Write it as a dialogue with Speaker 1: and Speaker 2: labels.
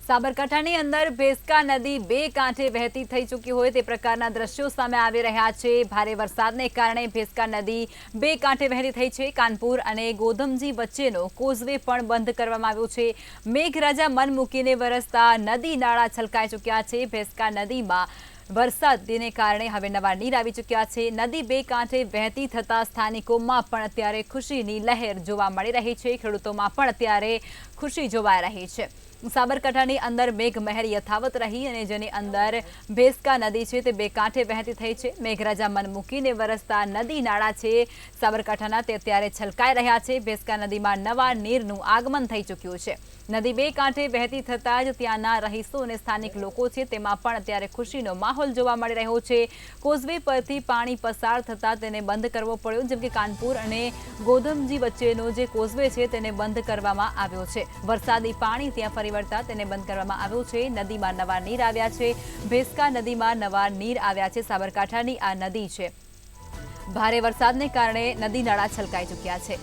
Speaker 1: સાબરકાંઠાની અંદર ભેંસકા નદી બે કાંઠે વહેતી થઈ ચૂકી હોય તે પ્રકારના દ્રશ્યો સામે આવી રહ્યા છે। ભારે વરસાદને કારણે ભેંસકા નદી બે કાંઠે વહેતી થઈ છે। કાનપુર અને ગોધમજી વચ્ચેનો કોઝવે પણ બંધ કરવામાં આવ્યો છે। મેઘરાજા મન મૂકીને વરસતા નદી નાળા છલકાઈ ચૂક્યા છે। ભેંસકા નદીમાં વરસાદને કારણે હવે નવા નીર આવી ચૂક્યા છે। નદી બે કાંઠે વહેતી થતા સ્થાનિકોમાં પણ અત્યારે ખુશીની લહેર જોવા મળી રહી છે। ખેડૂતોમાં પણ અત્યારે ખુશી જોવાઈ રહી છે। સાબરકાંઠાની અંદર મેઘમહેર યથાવત રહી અને જેની અંદર ભેંસકા નદી છે તે બે કાંઠે વહેતી થઈ છે। મેઘરાજા મન મૂકીને વરસતા નદી નાળા છે સાબરકાંઠાના તે અત્યારે છલકાઈ રહ્યા છે। ભેંસકા નદીમાં નવા નીરનું આગમન થઈ ચૂક્યું છે। નદી બે કાંઠે વહેતી થતાં જ ત્યાંના રહીશો અને સ્થાનિક લોકો છે તેમાં પણ અત્યારે ખુશીનો માહોલ જોવા મળી રહ્યો છે। કોઝવે પરથી પાણી પસાર થતાં તેને બંધ કરવો પડ્યો, જેમ કે કાનપુર અને ગોધમજી વચ્ચેનો જે કોઝવે છે તેને બંધ કરવામાં આવ્યો છે। વરસાદી પાણી ત્યાં ફરી વળતા તેને બંધ કરવામાં આવ્યો છે। નદીમાં નવા નીર આવ્યા છે। ભેંસકા નદીમાં નવા નીર આવ્યા છે। સાબરકાંઠાની આ નદી છે, ભારે વરસાદને કારણે નદી નાળા છલકાઈ ચૂક્યા છે।